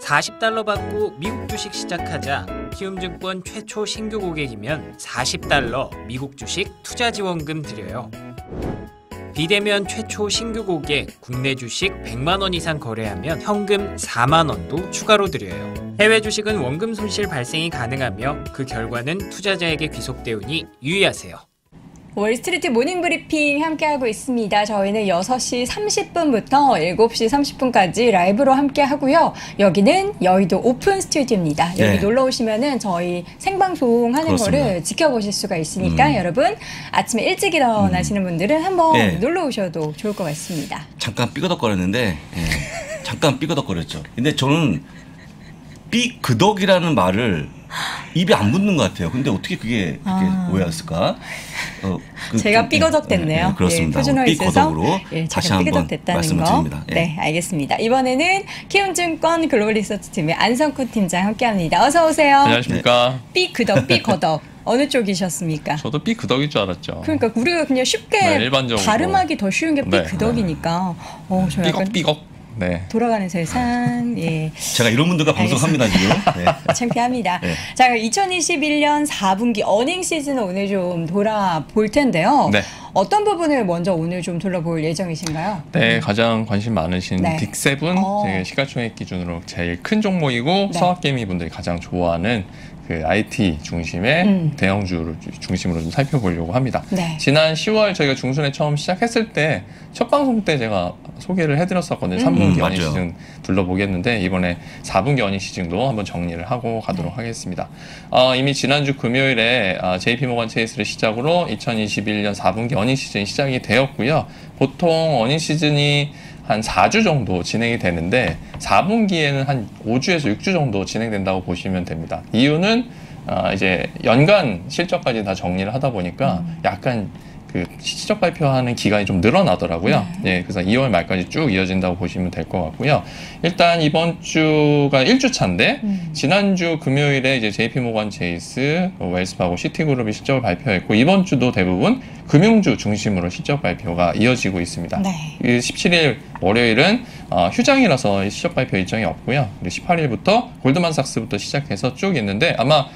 $40 받고 미국 주식 시작하자. 키움증권 최초 신규 고객이면 $40 미국 주식 투자 지원금 드려요. 비대면 최초 신규 고객 국내 주식 100만 원 이상 거래하면 현금 4만 원도 추가로 드려요. 해외 주식은 원금 손실 발생이 가능하며 그 결과는 투자자에게 귀속되오니 유의하세요. 월스트리트 모닝 브리핑 함께하고 있습니다. 저희는 6시 30분부터 7시 30분까지 라이브로 함께하고요. 여기는 여의도 오픈 스튜디오입니다. 여기 네. 놀러 오시면은 저희 생방송 하는 그렇습니다. 거를 지켜보실 수가 있으니까 여러분 아침에 일찍 일어나시는 분들은 한번 네. 놀러 오셔도 좋을 것 같습니다. 잠깐 삐그덕거렸는데 잠깐 삐그덕거렸죠. 근데 저는 삐그덕이라는 말을 입에 안 붙는 것 같아요. 근데 어떻게 그게 그렇게 오해했을까? 제가 삐거덕 됐네요. 그렇습니다. 표준어있어서 다시 제가 한번 삐거덕 됐다는 말씀을 거. 드립니다. 예. 네, 알겠습니다. 이번에는 키움증권 글로벌 리서치 팀의 안성쿠 팀장 함께합니다. 어서 오세요. 안녕하십니까. 삐거덕 어느 쪽이셨습니까? 저도 삐그덕일 줄 알았죠. 그러니까 우리가 그냥 쉽게 네, 일반적으로. 발음하기 더 쉬운 게 네. 삐그덕이니까. 저 약간 삐걱삐걱. 네. 돌아가는 세상. 예. 제가 이런 분들과 방송합니다 지금. 네. 창피합니다. 네. 자, 2021년 4분기 어닝 시즌을 오늘 좀 돌아볼 텐데요. 네. 어떤 부분을 먼저 오늘 좀 둘러볼 예정이신가요? 네, 가장 관심 많으신 네. 빅7, 되게 시가총액 기준으로 제일 큰 종목이고 네. 서학개미 분들이 가장 좋아하는 그 IT 중심의 대형주를 중심으로 좀 살펴보려고 합니다. 네. 지난 10월 저희가 중순에 처음 시작했을 때 첫 방송 때 제가 소개를 해드렸었거든요. 3분기 어닝 맞아요. 시즌 둘러보겠는데 이번에 4분기 어닝 시즌도 한번 정리를 하고 가도록 하겠습니다. 이미 지난주 금요일에 JP모건 체이스를 시작으로 2021년 4분기 어닝 시즌이 시작이 되었고요. 보통 어닝 시즌이 한 4주 정도 진행이 되는데 4분기에는 한 5주에서 6주 정도 진행된다고 보시면 됩니다. 이유는 이제 연간 실적까지 다 정리를 하다 보니까 약간 그 실적 발표하는 기간이 좀 늘어나더라고요. 예, 그래서 2월 말까지 쭉 이어진다고 보시면 될 것 같고요. 일단 이번 주가 1주 차인데 지난주 금요일에 이제 JP모건 체이스, 웰스파고, 시티그룹이 실적을 발표했고 이번 주도 대부분 금융주 중심으로 실적 발표가 이어지고 있습니다. 네. 17일 월요일은 휴장이라서 실적 발표 일정이 없고요. 그리고 18일부터 골드만삭스부터 시작해서 쭉 있는데 아마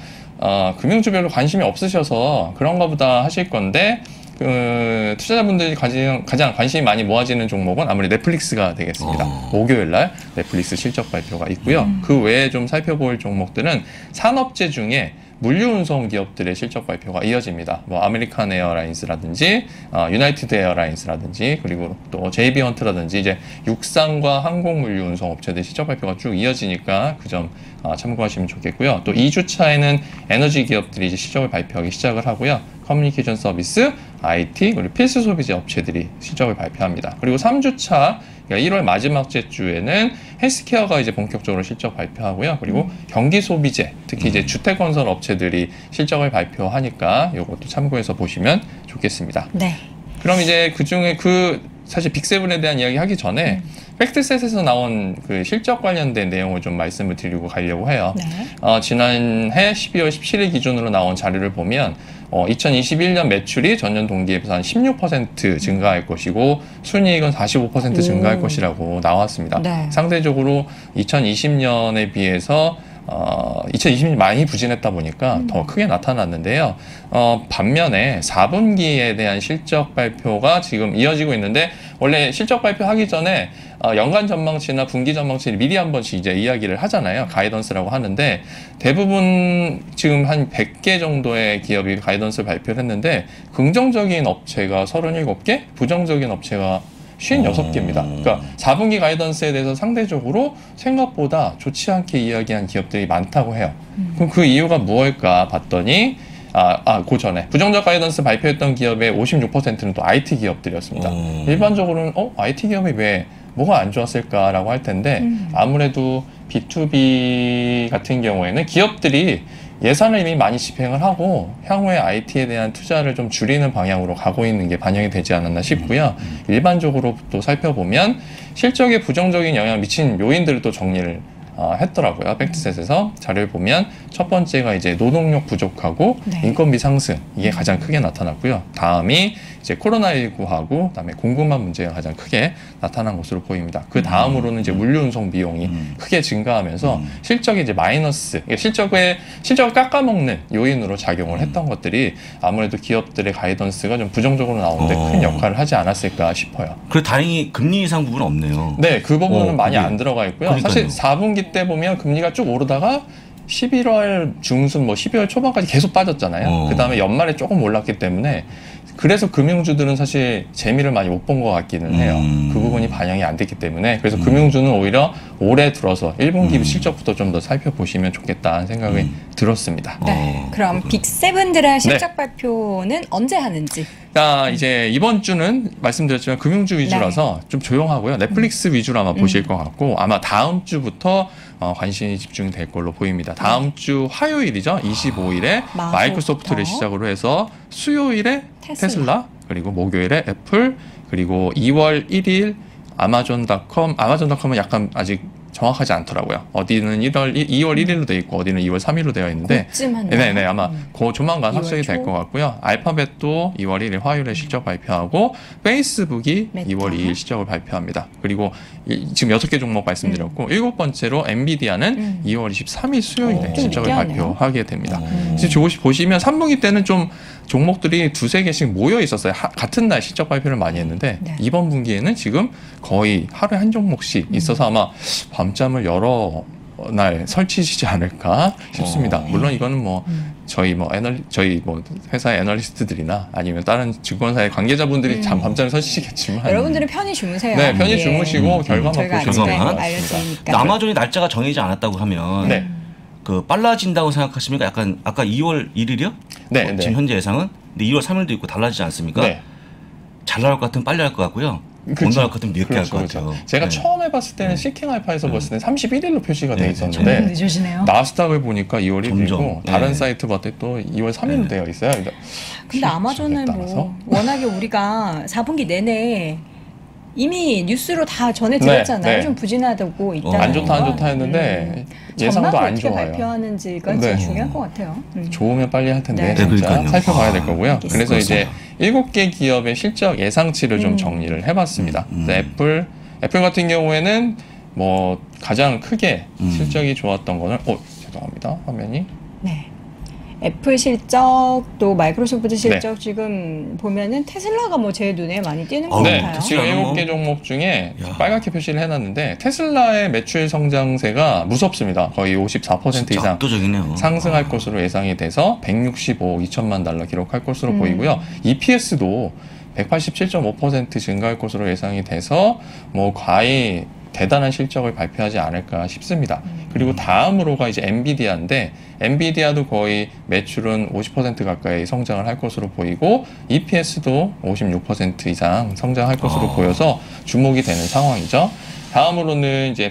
금융주별로 관심이 없으셔서 그런가 보다 하실 건데 투자자분들이 가장 관심이 많이 모아지는 종목은 아무래도 넷플릭스가 되겠습니다. 목요일날 넷플릭스 실적 발표가 있고요. 그 외에 좀 살펴볼 종목들은 산업재 중에 물류운송 기업들의 실적 발표가 이어집니다. 뭐 아메리칸 에어라인스라든지 유나이티드 에어라인스라든지 그리고 또 JB헌트라든지 이제 육상과 항공 물류운송 업체들 실적 발표가 쭉 이어지니까 그 점 참고하시면 좋겠고요. 또 2주차에는 에너지 기업들이 이제 실적을 발표하기 시작을 하고요. 커뮤니케이션 서비스, IT, 그리고 필수 소비재 업체들이 실적을 발표합니다. 그리고 3주차, 그러니까 1월 마지막 주에는 헬스케어가 이제 본격적으로 실적 발표하고요. 그리고 경기 소비재, 특히 이제 주택 건설 업체들이 실적을 발표하니까 이것도 참고해서 보시면 좋겠습니다. 네. 그럼 이제 그 중에 사실 빅7에 대한 이야기 하기 전에 팩트셋에서 나온 그 실적 관련된 내용을 좀 말씀을 드리고 가려고 해요. 네. 지난해 12월 17일 기준으로 나온 자료를 보면 2021년 매출이 전년 동기에 비해서 한 16% 증가할 것이고 순이익은 45% 증가할 것이라고 나왔습니다. 네. 상대적으로 2020년에 비해서 2020년이 많이 부진했다 보니까 더 크게 나타났는데요. 반면에 4분기에 대한 실적 발표가 지금 이어지고 있는데 원래 실적 발표하기 전에 연간 전망치나 분기 전망치를 미리 한 번씩 이제 이야기를 하잖아요. 가이던스라고 하는데 대부분 지금 한 100개 정도의 기업이 가이던스를 발표를 했는데 긍정적인 업체가 37개, 부정적인 업체가 56개입니다. 그러니까 4분기 가이던스에 대해서 상대적으로 생각보다 좋지 않게 이야기한 기업들이 많다고 해요. 그럼 그 이유가 무엇일까 봤더니 그 전에 부정적 가이던스 발표했던 기업의 56%는 또 IT 기업들이었습니다. 일반적으로는 IT 기업이 왜 뭐가 안 좋았을까라고 할 텐데 아무래도 B2B 같은 경우에는 기업들이 예산을 이미 많이 집행을 하고 향후에 IT에 대한 투자를 좀 줄이는 방향으로 가고 있는 게 반영이 되지 않았나 싶고요. 일반적으로 또 살펴보면 실적에 부정적인 영향을 미친 요인들을 또 정리를 했더라고요. 팩트셋에서 자료를 보면 첫 번째가 이제 노동력 부족하고 네. 인건비 상승 이게 가장 크게 나타났고요. 다음이 이제 코로나19하고 그다음에 공급망 문제가 가장 크게 나타난 것으로 보입니다. 그 다음으로는 이제 물류 운송 비용이 크게 증가하면서 실적이 이제 마이너스, 실적을 깎아먹는 요인으로 작용을 했던 것들이 아무래도 기업들의 가이던스가 좀 부정적으로 나오는데 큰 역할을 하지 않았을까 싶어요. 그래 다행히 금리 인상 부분은 없네요. 네, 그 부분은 많이 그게. 안 들어가 있고요. 그러니까요. 사실 4분기 때 보면 금리가 쭉 오르다가 11월 중순, 12월 초반까지 계속 빠졌잖아요. 그 다음에 연말에 조금 올랐기 때문에 그래서 금융주들은 사실 재미를 많이 못 본 것 같기는 해요. 그 부분이 반영이 안 됐기 때문에. 그래서 금융주는 오히려 올해 들어서 1분기 실적부터 좀 더 살펴보시면 좋겠다는 생각이 들었습니다. 네. 그럼 빅7들의 실적 발표는 언제 하는지. 자, 이제 이번 주는 말씀드렸지만 금융주 위주라서 좀 조용하고요. 넷플릭스 위주로 아마 보실 것 같고 아마 다음 주부터 관심이 집중될 걸로 보입니다. 다음 주 화요일이죠. 25일에 마이크로소프트를 시작으로 해서 수요일에 테슬라 그리고 목요일에 애플 그리고 2월 1일 아마존닷컴은 약간 아직 정확하지 않더라고요. 어디는 2월 1일로 되어 있고 어디는 2월 3일로 되어 있는데 네네 아마 조만간 확정이 될 것 같고요. 알파벳도 2월 1일 화요일에 실적 발표하고 페이스북이 메타. 2월 2일 실적을 발표합니다. 그리고 지금 6개 종목 말씀드렸고 7번째로 엔비디아는 2월 23일 수요일에 실적을 발표하게 됩니다. 지금 보시면 3분기 때는 좀 종목들이 두세 개씩 모여 있었어요. 같은 날 실적 발표를 많이 했는데 이번 분기에는 지금 거의 하루에 한 종목씩 있어서 아마 밤잠을 여러 날 설치시지 않을까 싶습니다. 물론 이거는 뭐 저희 회사의 애널리스트들이나 아니면 다른 증권사의 관계자분들이 밤잠을 설치시겠지만 여러분들은 편히 주무세요. 네, 편히 주무시고 결과만 저희가 보시면 알려드리니까. 아마존이 날짜가 정해지지 않았다고 하면 그 빨라진다고 생각하십니까? 약간 아까 2월 1일이요? 네, 지금 현재 예상은? 근데 2월 3일도 있고 달라지지 않습니까? 네. 잘 나올 것 같으면 빨리 할 것 같고요. 못 나올 것 같으면 늦게 할 것 같아요. 제가 처음에 봤을 때는 시킹 알파에서 봤을 때 31일로 표시가 돼 있었는데 늦으시네요. 나스닥을 보니까 2월 1일이고 점점. 다른 사이트 봤더니 또 2월 3일로 되어 있어요. 근데 아마존은 뭐 워낙에 우리가 4분기 내내 이미 뉴스로 다 전해드렸잖아요. 좀 부진하다고 있다. 안 좋다 했는데 예상도 안 좋아요. 어떻게 발표하는지가 제일 중요할 것 같아요. 좋으면 빨리 할 텐데 네. 진짜 살펴봐야 될 거고요. 그래서 그렇습니다. 이제 7개 기업의 실적 예상치를 좀 정리를 해봤습니다. 애플 같은 경우에는 뭐 가장 크게 실적이 좋았던 거는 죄송합니다. 화면이 네. 애플 실적 또 마이크로소프트 실적 지금 보면은 테슬라가 뭐 제 눈에 많이 띄는 것 같아요. 지금 7개 종목 중에 빨갛게 표시를 해놨는데 테슬라의 매출 성장세가 무섭습니다. 거의 54% 이상 압도적이네요. 상승할 것으로 예상이 돼서 165억 2천만 달러 기록할 것으로 보이고요. EPS도 187.5% 증가할 것으로 예상이 돼서 뭐 거의 대단한 실적을 발표하지 않을까 싶습니다. 그리고 다음으로가 이제 엔비디아인데 엔비디아도 거의 매출은 50% 가까이 성장을 할 것으로 보이고 EPS도 56% 이상 성장할 것으로 보여서 주목이 되는 상황이죠. 다음으로는 이제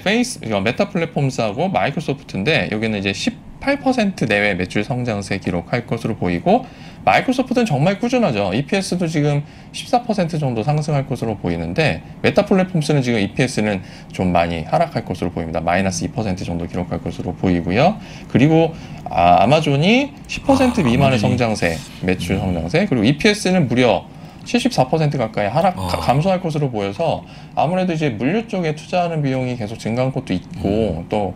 메타 플랫폼스하고 마이크로소프트인데 여기는 이제 18% 내외 매출 성장세 기록할 것으로 보이고 마이크로소프트는 정말 꾸준하죠. EPS도 지금 14% 정도 상승할 것으로 보이는데 메타 플랫폼스는 지금 EPS는 좀 많이 하락할 것으로 보입니다. 마이너스 2% 정도 기록할 것으로 보이고요. 그리고 아마존이 10% 미만의 성장세, 매출 성장세, 그리고 EPS는 무려 74% 가까이 감소할 것으로 보여서 아무래도 이제 물류 쪽에 투자하는 비용이 계속 증가한 것도 있고 또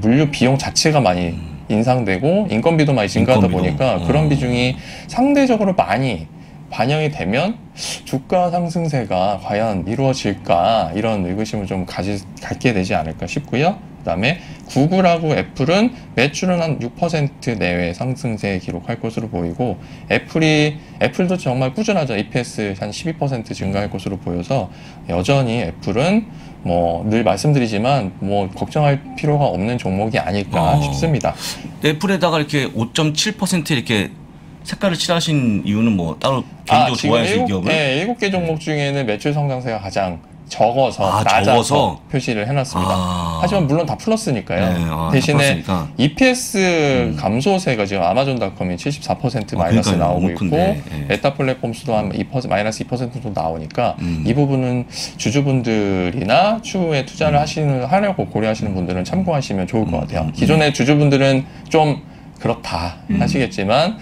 물류 비용 자체가 많이 인상되고 인건비도 많이 증가하다 보니까 그런 비중이 상대적으로 많이 반영이 되면 주가 상승세가 과연 이루어질까 이런 의구심을 좀 갖게 되지 않을까 싶고요. 그다음에 구글하고 애플은 매출은 한 6% 내외 상승세 기록할 것으로 보이고 애플도 정말 꾸준하죠. EPS 한 12% 증가할 것으로 보여서 여전히 애플은 뭐 늘 말씀드리지만 뭐 걱정할 필요가 없는 종목이 아닐까 싶습니다. 애플에다가 이렇게 5.7% 이렇게 색깔을 칠하신 이유는 뭐 따로 개인적으로 좋아해서 이 기업을? 네, 7개 종목 중에는 매출 성장세가 가장 적어서 낮아서 적어서? 표시를 해놨습니다. 하지만 물론 다 플러스니까요. 네, 대신에 플러스니까. EPS 감소세가 지금 아마존닷컴이 74% 마이너스 그러니까요. 나오고 너무 있고 큰데, 메타 플랫폼스도 한 2%, 마이너스 2% 정도 나오니까 이 부분은 주주분들이나 추후에 투자를 하려고 고려하시는 분들은 참고하시면 좋을 것 같아요. 기존의 주주분들은 좀 그렇다 하시겠지만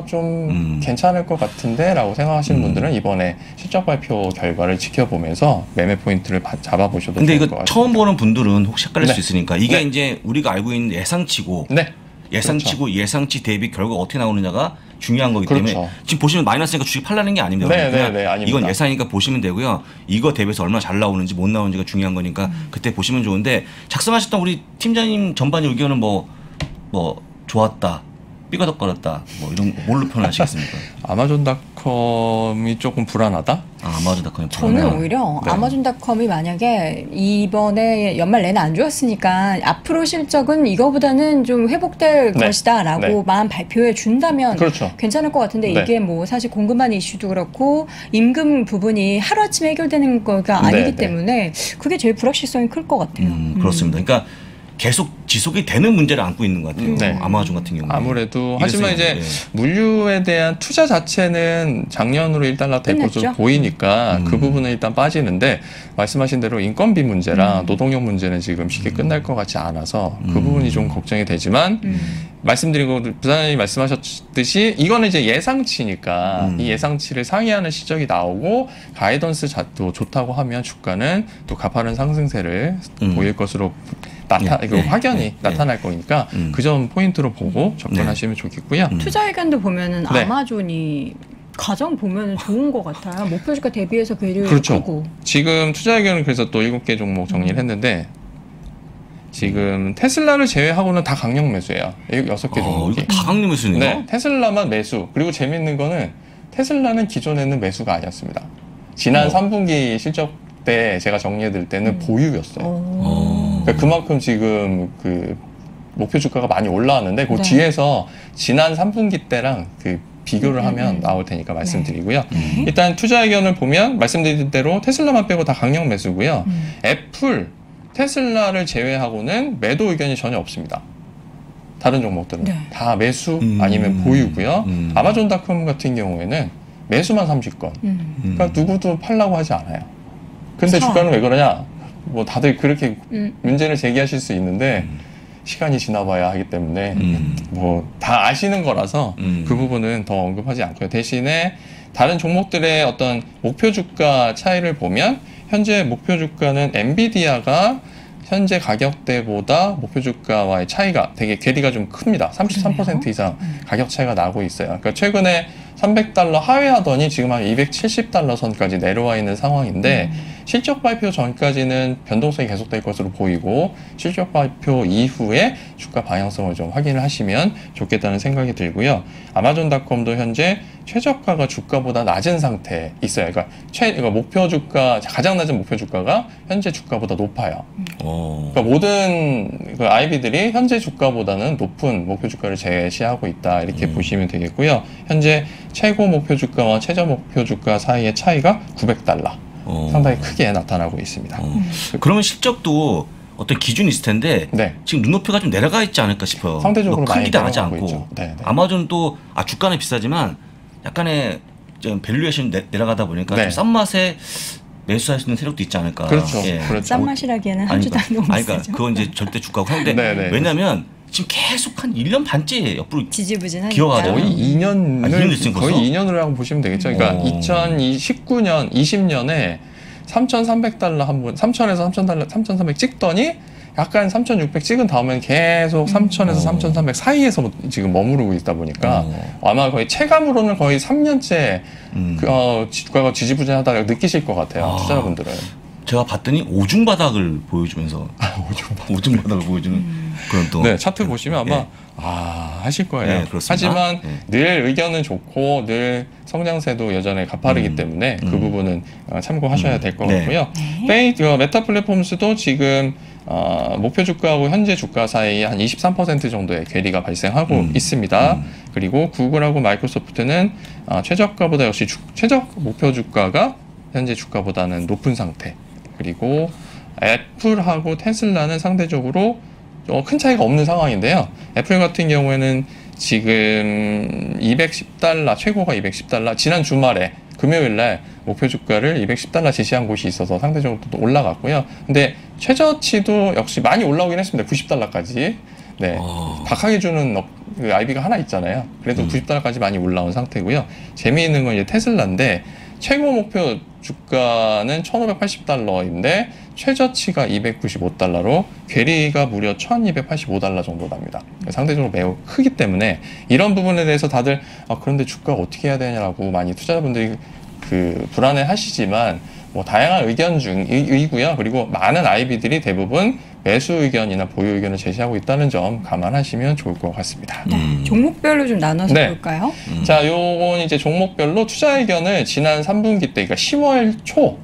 좀 괜찮을 것 같은데 라고 생각하시는 분들은 이번에 실적 발표 결과를 지켜보면서 매매 포인트를 잡아보셔도 근데 좋을 이거 것 같습니다. 처음 보는 분들은 혹시 헷갈릴 네. 수 있으니까 이게 네. 이제 우리가 알고 있는 예상치고 네. 예상치고 그렇죠. 예상치 대비 결과가 어떻게 나오느냐가 중요한 거기 때문에 그렇죠. 지금 보시면 마이너스니까 주식 팔라는 게 아닙니다. 네, 그냥 네, 네, 아닙니다. 이건 예상이니까 보시면 되고요. 이거 대비해서 얼마나 잘 나오는지 못 나오는지가 중요한 거니까 그때 보시면 좋은데 작성하셨던 우리 팀장님 전반 의견은 뭐 좋았다. 삐거덕거렸다. 뭐 이런 뭘로 표현하시겠습니까? 아마존닷컴이 조금 불안하다? 아마존닷컴이 저는 오히려 네. 아마존닷컴이 만약에 이번에 연말 내내 안 좋았으니까 앞으로 실적은 이거보다는 좀 회복될 네. 것이다라고만 발표해 준다면 그렇죠. 괜찮을 것 같은데 네. 이게 뭐 사실 공급망 이슈도 그렇고 임금 부분이 하루아침에 해결되는 거가 아니기 네, 네. 때문에 그게 제일 불확실성이 클 것 같아요. 그렇습니다. 그러니까 계속 지속이 되는 문제를 안고 있는 것 같아요. 네. 아마존 같은 경우는. 아무래도 하지만 이제 예. 물류에 대한 투자 자체는 작년으로 1달러 될 것으로 끝났죠? 보이니까 그 부분은 일단 빠지는데 말씀하신 대로 인건비 문제랑 노동력 문제는 지금 쉽게 끝날 것 같지 않아서 그 부분이 좀 걱정이 되지만 말씀드린 거 부사장님이 말씀하셨듯이 이거는 이제 예상치니까 이 예상치를 상회하는 실적이 나오고 가이던스 자도 좋다고 하면 주가는 또 가파른 상승세를 보일 것으로 확연히 나타날 거니까 그 점 포인트로 보고 접근하시면 좋겠고요. 투자 의견도 보면은 네. 아마존이 가장 보면은 좋은 것 같아요. 목표 주가 대비해서 괴리를 그렇죠. 하고. 지금 투자 의견은 그래서 또 7개 종목 정리를 했는데 지금 테슬라를 제외하고는 다 강력 매수예요. 6개 종목이. 이거 다 강림 매수네요. 네, 테슬라만 매수. 그리고 재밌는 거는 테슬라는 기존에는 매수가 아니었습니다. 지난 3분기 실적 때 제가 정리해드릴 때는 보유였어요. 그러니까 그만큼 지금 그 목표 주가가 많이 올라왔는데 그 네. 뒤에서 지난 3분기 때랑 그 비교를 하면 나올 테니까 말씀드리고요. 일단 투자 의견을 보면 말씀드린 대로 테슬라만 빼고 다 강력 매수고요. 애플, 테슬라를 제외하고는 매도 의견이 전혀 없습니다. 다른 종목들은 네. 다 매수 아니면 보유고요. 아마존닷컴 같은 경우에는 매수만 30건. 그러니까 누구도 팔라고 하지 않아요. 근데 주가는 왜 그러냐? 뭐 다들 그렇게 문제를 제기하실 수 있는데 시간이 지나봐야 하기 때문에 뭐 다 아시는 거라서 그 부분은 더 언급하지 않고요. 대신에 다른 종목들의 어떤 목표 주가 차이를 보면 현재 목표 주가는 엔비디아가 현재 가격대보다 목표 주가와의 차이가 되게 괴리가 좀 큽니다. 33% 이상 가격 차이가 나고 있어요. 그러니까 최근에 300달러 하회하더니 지금 한 270달러 선까지 내려와 있는 상황인데 실적 발표 전까지는 변동성이 계속될 것으로 보이고 실적 발표 이후에 주가 방향성을 좀 확인을 하시면 좋겠다는 생각이 들고요. 아마존닷컴도 현재 최저가가 주가보다 낮은 상태에 있어요. 그러니까 목표 주가 가장 낮은 목표 주가가 현재 주가보다 높아요. 그러니까 모든 그 IB들이 현재 주가보다는 높은 목표 주가를 제시하고 있다 이렇게 보시면 되겠고요. 현재 최고 목표 주가와 최저 목표 주가 사이의 차이가 900달러. 상당히 크게 나타나고 있습니다. 그러면 실적도 어떤 기준이 있을 텐데 네. 지금 눈높이가 좀 내려가 있지 않을까 싶어요. 상대적으로 큰 많이 기대하지 내려가고 않고 있죠. 네, 네. 아마존도 주가는 비싸지만 약간의 좀 밸류에이션 내려가다 보니까 네. 좀 싼 맛에 매수할 수 있는 세력도 있지 않을까. 그렇죠. 예. 그렇죠. 싼 맛이라기에는 한 주당 너무 그러니까 비싸죠. 그건 이제 절대 주가고 한데 네, 네. 왜냐면 지금 계속 한 1년 반째 옆으로 지지부진하니까. 기어가잖아요. 거의 2년을 2년 됐어요, 거의 벌써? 2년으로 하고 보시면 되겠죠. 그러니까 2019년, 20년에 3,300달러 한 번, 3,000에서 3,000달러, 3,300 찍더니 약간 3,600 찍은 다음엔 계속 3,000에서 3,300 사이에서 지금 머무르고 있다 보니까 아마 거의 체감으로는 거의 3년째 주가가 지지부진하다고 느끼실 것 같아요. 투자자분들은. 제가 봤더니 오중 바닥을 보여주면서 오중 바닥을 보여주는 그런 또 네, 차트 보시면 아마 예. 하실 거예요. 네, 그렇습니다. 하지만 네. 늘 의견은 좋고 늘 성장세도 여전히 가파르기 때문에 그 부분은 참고하셔야 될 것 네. 같고요. 메타 플랫폼스도 지금 목표 주가하고 현재 주가 사이에 한 23% 정도의 괴리가 발생하고 있습니다. 그리고 구글하고 마이크로소프트는 최저가보다 역시 최저 목표 주가가 현재 주가보다는 높은 상태. 그리고 애플하고 테슬라는 상대적으로 큰 차이가 없는 상황인데요. 애플 같은 경우에는 지금 210달러, 최고가 210달러, 지난 주말에 금요일 날 목표 주가를 210달러 제시한 곳이 있어서 상대적으로 또 올라갔고요. 근데 최저치도 역시 많이 올라오긴 했습니다. 90달러까지. 네. 박하게 주는 그 IB가 하나 있잖아요. 그래도 90달러까지 많이 올라온 상태고요. 재미있는 건 이제 테슬라인데 최고 목표 주가는 1,580달러인데 최저치가 295달러로 괴리가 무려 1,285달러 정도 납니다. 상대적으로 매우 크기 때문에 이런 부분에 대해서 다들 그런데 주가가 어떻게 해야 되냐라고 많이 투자자분들이 그 불안해 하시지만 뭐 다양한 의견 중이고요. 그리고 많은 IB들이 대부분 매수 의견이나 보유 의견을 제시하고 있다는 점 감안하시면 좋을 것 같습니다. 종목별로 좀 나눠서 네. 볼까요? 자, 요건 이제 종목별로 투자 의견을 지난 3분기 때, 그러니까 10월 초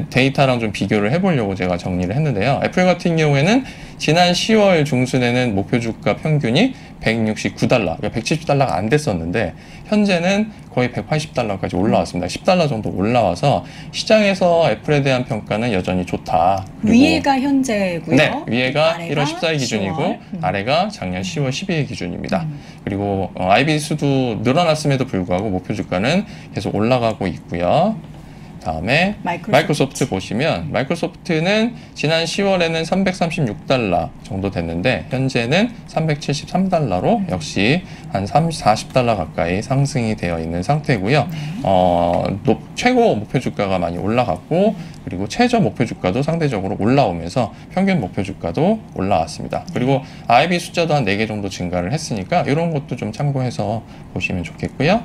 데이터랑 좀 비교를 해보려고 제가 정리를 했는데요. 애플 같은 경우에는 지난 10월 중순에는 목표 주가 평균이 169달러, 그러니까 170달러가 안 됐었는데 현재는 거의 180달러까지 올라왔습니다. 10달러 정도 올라와서 시장에서 애플에 대한 평가는 여전히 좋다. 위에가 현재고요. 네, 위에가 1월 아래가 14일 기준이고 10월. 아래가 작년 10월 12일 기준입니다. 그리고 IB 수도 늘어났음에도 불구하고 목표 주가는 계속 올라가고 있고요. 다음에 마이크로소프트 보시면 마이크로소프트는 지난 10월에는 336달러 정도 됐는데 현재는 373달러로 역시 한 40달러 가까이 상승이 되어 있는 상태고요. 최고 목표 주가가 많이 올라갔고 그리고 최저 목표 주가도 상대적으로 올라오면서 평균 목표 주가도 올라왔습니다. 그리고 IB 숫자도 한 4개 정도 증가를 했으니까 이런 것도 좀 참고해서 보시면 좋겠고요.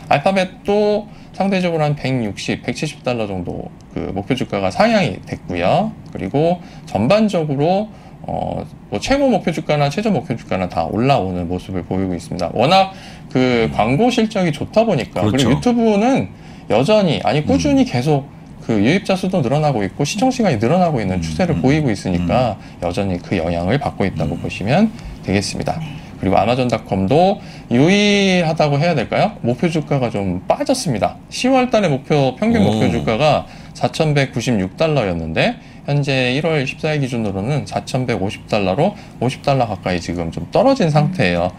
알파벳도 상대적으로 한 160, 170달러 정도 그 목표 주가가 상향이 됐고요. 그리고 전반적으로 뭐 최고 목표 주가나 최저 목표 주가나 다 올라오는 모습을 보이고 있습니다. 워낙 그 광고 실적이 좋다 보니까 그렇죠. 그리고 유튜브는 여전히 꾸준히 계속 그 유입자 수도 늘어나고 있고 시청 시간이 늘어나고 있는 추세를 보이고 있으니까 여전히 그 영향을 받고 있다고 보시면 되겠습니다. 그리고 아마존닷컴도 유의하다고 해야 될까요? 목표 주가가 좀 빠졌습니다. 10월 달에 평균 목표 주가가 4,196달러였는데 현재 1월 14일 기준으로는 4,150달러로 50달러 가까이 지금 좀 떨어진 상태예요.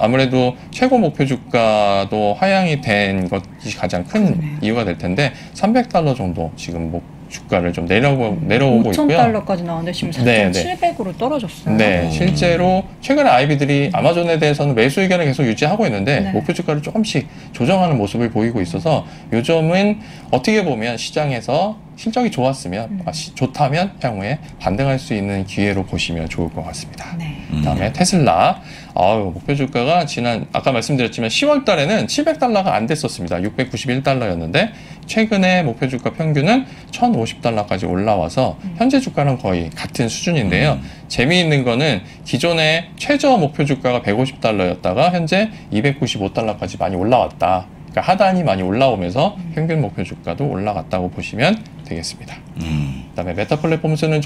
아무래도 최고 목표 주가도 하향이 된 것이 가장 큰 이유가 될 텐데 300달러 정도 지금 주가를 좀 내려오고 있고요. 5,000달러까지 나왔는데 지금 4,700으로 떨어졌어요. 네, 실제로 최근에 IB들이 아마존에 대해서는 매수 의견을 계속 유지하고 있는데 목표 주가를 조금씩 조정하는 모습을 보이고 있어서 요점은 어떻게 보면 시장에서 실적이 좋았으면 좋다면 향후에 반등할 수 있는 기회로 보시면 좋을 것 같습니다. 그다음에 테슬라 목표 주가가 아까 말씀드렸지만 10월 달에는 700달러가 안 됐었습니다. 691달러였는데 최근에 목표 주가 평균은 1,050달러까지 올라와서 현재 주가는 거의 같은 수준인데요. 재미있는 거는 기존에 최저 목표 주가가 150달러였다가 현재 295달러까지 많이 올라왔다. 그러니까 하단이 많이 올라오면서 평균 목표 주가도 올라갔다고 보시면 되겠습니다. 그다음에 메타 플랫폼스는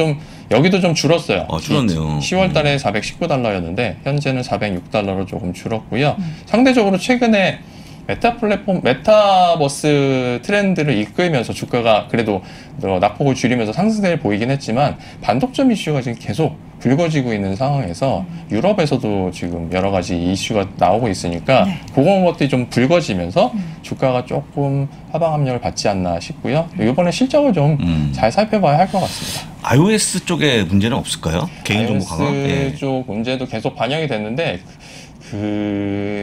여기도 좀 줄었어요. 줄었네요. 10월 달에 419달러였는데 현재는 406달러로 조금 줄었고요. 상대적으로 최근에 메타버스 트렌드를 이끌면서 주가가 그래도 낙폭을 줄이면서 상승세를 보이긴 했지만 반독점 이슈가 지금 계속 불거지고 있는 상황에서 유럽에서도 지금 여러 가지 이슈가 나오고 있으니까 그런 것들이 좀 불거지면서 주가가 조금 하방 압력을 받지 않나 싶고요. 이번에 실적을 좀 잘 살펴봐야 할 것 같습니다. iOS 쪽에 문제는 없을까요? 개인정보 강화? iOS 쪽 문제도 계속 반영이 됐는데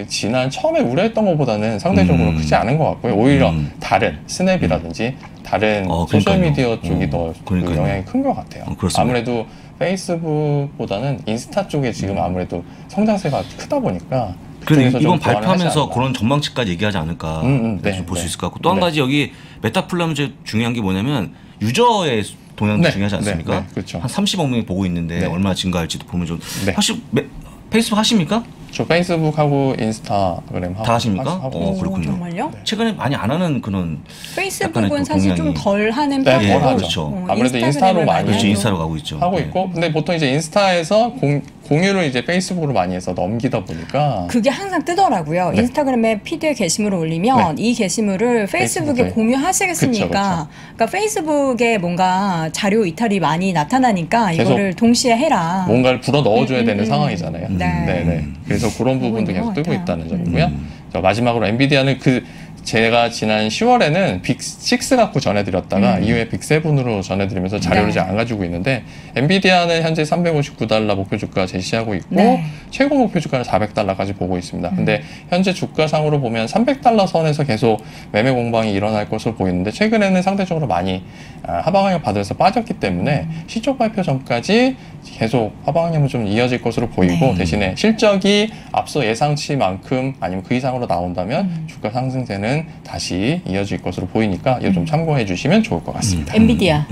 지난 처음에 우려했던 것보다는 상대적으로 크지 않은 것 같고요. 오히려 다른 스냅이라든지 다른 소셜미디어 쪽이 더 그 영향이 큰 것 같아요. 아무래도 페이스북보다는 인스타 쪽에 지금 아무래도 성장세가 크다 보니까 그래서 이번 발표하면서 그런 전망치까지 얘기하지 않을까 볼 수 있을 것 같고 또 한 가지 여기 메타플랫폼 중요한 게 뭐냐면 유저의 동향도 중요하지 않습니까? 그렇죠. 한 30억 명이 보고 있는데 얼마나 증가할지도 보면 좀 사실 페이스북 하십니까? 저 페이스북하고 인스타그램 다 하십니까? 그렇군요. 정말요? 최근에 많이 안 하는 그런 페이스북은 사실 좀 덜 하는 편이고 그렇죠. 아무래도 인스타로 많이 인스타로 가고 있죠. 하고 있고 근데 보통 이제 인스타에서 공유를 이제 페이스북으로 많이 해서 넘기다 보니까 그게 항상 뜨더라고요. 네. 인스타그램에 피드에 게시물을 올리면 이 게시물을 페이스북에 페이스북에. 공유하시겠습니까? 그러니까 페이스북에 뭔가 자료 이탈이 많이 나타나니까 계속 이거를 동시에 해라. 뭔가를 불어 넣어줘야 되는 상황이잖아요. 네. 네네. 그래서 그런 부분도 있는 것 계속 뜨고 같아요. 있다는 점이고요. 자, 마지막으로 엔비디아는 제가 지난 10월에는 빅6 갖고 전해드렸다가 이후에 빅7으로 전해드리면서 자료를 네. 이제 안 가지고 있는데 엔비디아는 현재 $359 목표 주가 제시하고 있고 네. 최고 목표 주가는 $400까지 보고 있습니다. 근데 현재 주가상으로 보면 $300 선에서 계속 매매 공방이 일어날 것으로 보이는데 최근에는 상대적으로 많이 하방향 바닥에서 빠졌기 때문에 실적 발표 전까지 계속 하방향은 좀 이어질 것으로 보이고 네. 대신에 실적이 앞서 예상치만큼 아니면 그 이상으로 나온다면 주가 상승세는 다시 이어질 것으로 보이니까 이거 좀 참고해 주시면 좋을 것 같습니다. 엔비디아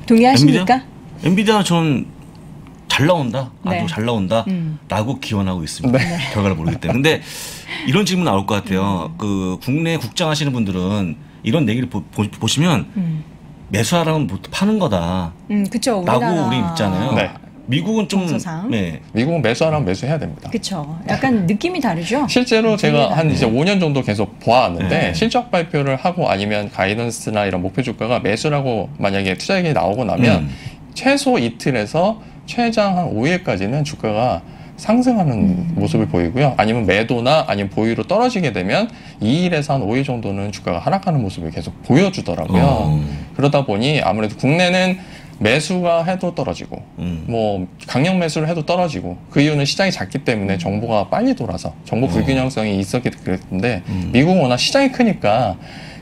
동의하십니까? 엔비디아 전 잘 나온다. 네. 아주 잘 나온다. 라고 기원하고 있습니다. 결과를 모르기 때문에. 근데 이런 질문 나올 것 같아요. 그 국내 국장하시는 분들은 이런 얘기를 보시면 매수하라면 파는 거다. 그쵸. 라고 우리 있잖아요. 네. 미국은 좀 정서상. 네. 미국은 매수하라면 매수해야 됩니다. 그쵸. 약간 느낌이 다르죠? 실제로 제가 한 이제 네. 5년 정도 계속 보아왔는데 네. 실적 발표를 하고 아니면 가이던스나 이런 목표 주가가 매수라고 만약에 투자 얘기 나오고 나면 최소 이틀에서 최장 한 5일까지는 주가가 상승하는 모습을 보이고요. 아니면 매도나 아니면 보유로 떨어지게 되면 2일에서 한 5일 정도는 주가가 하락하는 모습을 계속 보여주더라고요. 그러다 보니 아무래도 국내는 매수가 해도 떨어지고 뭐 강력 매수를 해도 떨어지고 그 이유는 시장이 작기 때문에 정보가 빨리 돌아서 정보 불균형성이 있었기 때문에 미국은 워낙 시장이 크니까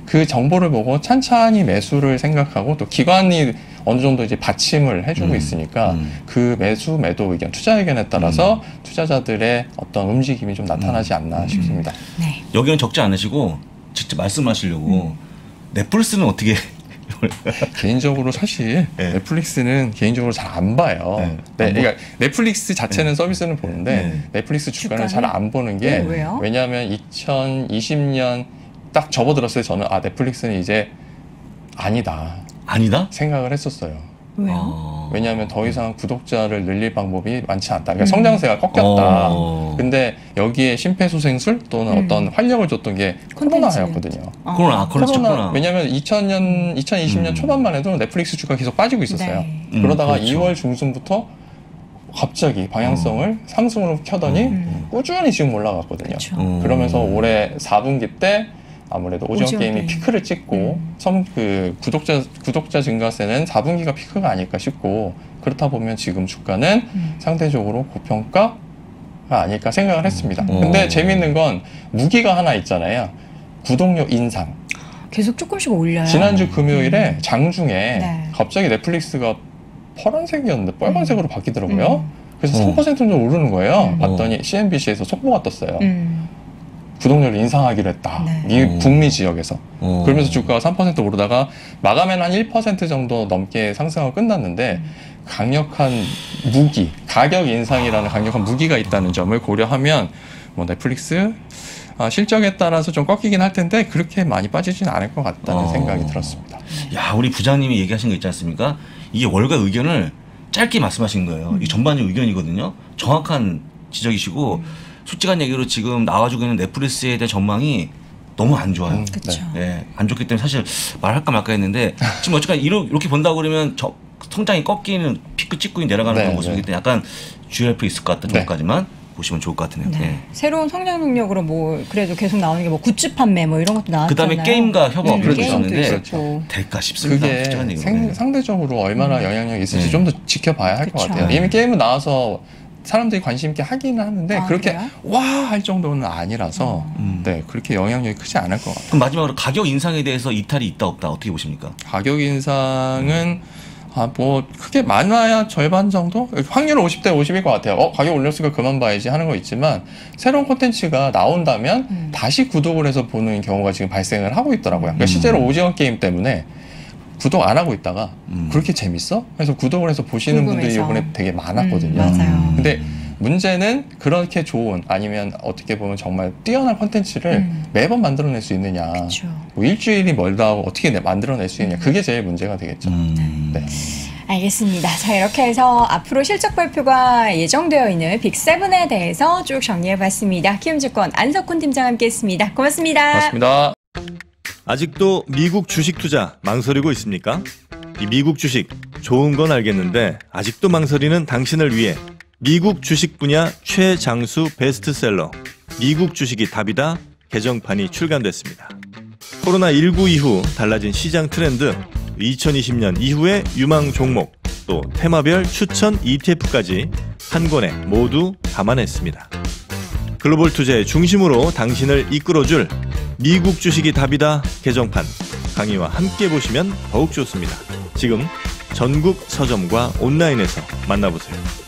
그 정보를 보고 찬찬히 매수를 생각하고 또 기관이 어느 정도 이제 받침을 해주고 있으니까 그 매수 매도 의견 투자 의견에 따라서 투자자들의 어떤 움직임이 좀 나타나지 않나 싶습니다. 네. 여기는 적지 않으시고 직접 말씀하시려고 넷플릭스는 어떻게 개인적으로 사실 네. 넷플릭스는 개인적으로 잘 안 봐요. 네. 그러니까 넷플릭스 자체는 서비스는 보는데 네. 넷플릭스 주가는 주가는? 잘 안 보는 게 왜요? 왜냐하면 2020년 딱 접어들었을 때 저는 넷플릭스는 이제 아니다 아니다? 생각을 했었어요. 왜요? 왜냐하면 더 이상 구독자를 늘릴 방법이 많지 않다. 그러니까 성장세가 꺾였다. 근데 여기에 심폐소생술 또는 어떤 활력을 줬던 게 코로나였거든요. 코로나. 왜냐하면 2020년 초반만 해도 넷플릭스 주가 계속 빠지고 있었어요. 네. 그러다가 그렇죠. 2월 중순부터 갑자기 방향성을 상승으로 켜더니 꾸준히 지금 올라갔거든요. 그렇죠. 그러면서 올해 4분기 때 아무래도 오징어 오징어 게임이 게임. 피크를 찍고 구독자 증가세는 4분기가 피크가 아닐까 싶고 그렇다 보면 지금 주가는 상대적으로 고평가가 아닐까 생각을 했습니다. 근데 재밌는 건 무기가 하나 있잖아요. 구독료 인상. 계속 조금씩 올려요. 지난주 금요일에 장중에 네. 갑자기 넷플릭스가 파란색이었는데 빨간색으로 바뀌더라고요. 그래서 3% 정도 오르는 거예요. 봤더니 CNBC에서 속보가 떴어요. 구독료를 인상하기로 했다. 네. 북미 지역에서. 그러면서 주가가 3% 오르다가 마감에는 한 1% 정도 넘게 상승하고 끝났는데 강력한 무기, 가격 인상이라는 강력한 무기가 있다는 점을 고려하면 뭐 넷플릭스 실적에 따라서 좀 꺾이긴 할 텐데 그렇게 많이 빠지진 않을 것 같다는 생각이 들었습니다. 야, 우리 부장님이 얘기하신 거 있지 않습니까? 이게 월가 의견을 짧게 말씀하신 거예요. 이 전반적 의견이거든요. 정확한 지적이시고 솔직한 얘기로 지금 나와주고 있는 넷플릭스에 대한 전망이 너무 안 좋아요. 그렇죠. 네, 안 좋기 때문에 사실 말할까 말까 했는데 지금 어쨌든 이렇게 본다고 그러면 성장이 꺾이는 피크 찍고 내려가는 그런 모습이기 때문에 약간 주의할 필요 있을 것 같다 정도까지만 보시면 좋을 것 같네요. 네. 네. 새로운 성장 능력으로 뭐 그래도 계속 나오는 게 뭐 굿즈 판매 뭐 이런 것도 나왔잖아요. 그다음에 게임과 협업 이런 게 게임도 있었는데 있었고. 될까 싶습니다. 그게 솔직한 얘기로. 상대적으로 얼마나 영향력이 있을지 좀 더 지켜봐야 할 것 그쵸. 같아요. 이미 게임은 나와서 사람들이 관심 있게 하기는 하는데 그렇게 그래요? 와 할 정도는 아니라서 네 그렇게 영향력이 크지 않을 것 같아요. 그럼 마지막으로 가격 인상에 대해서 이탈이 있다 없다 어떻게 보십니까? 가격 인상은 뭐 크게 많아야 절반 정도? 확률은 50대 50일 것 같아요. 가격 올렸으니까 그만 봐야지 하는 거 있지만 새로운 콘텐츠가 나온다면 다시 구독을 해서 보는 경우가 지금 발생을 하고 있더라고요. 그러니까 실제로 오징어 게임 때문에 구독 안 하고 있다가 그렇게 재밌어? 그래서 구독을 해서 보시는 분들이 궁금해서. 이번에 되게 많았거든요. 맞아요. 근데 문제는 그렇게 좋은 아니면 어떻게 보면 정말 뛰어난 콘텐츠를 매번 만들어낼 수 있느냐. 그렇죠. 뭐 일주일이 멀다 하고 어떻게 만들어낼 수 있느냐. 그게 제일 문제가 되겠죠. 네. 알겠습니다. 자, 이렇게 해서 앞으로 실적 발표가 예정되어 있는 빅7에 대해서 쭉 정리해봤습니다. 키움증권 안석훈 팀장 함께했습니다. 고맙습니다. 고맙습니다. 아직도 미국 주식 투자 망설이고 있습니까? 이 미국 주식 좋은 건 알겠는데 아직도 망설이는 당신을 위해 미국 주식 분야 최장수 베스트셀러 미국 주식이 답이다 개정판이 출간됐습니다. 코로나19 이후 달라진 시장 트렌드, 2020년 이후의 유망 종목, 또 테마별 추천 ETF까지 한 권에 모두 담아냈습니다. 글로벌 투자의 중심으로 당신을 이끌어줄 미국 주식이 답이다 개정판 강의와 함께 보시면 더욱 좋습니다. 지금 전국 서점과 온라인에서 만나보세요.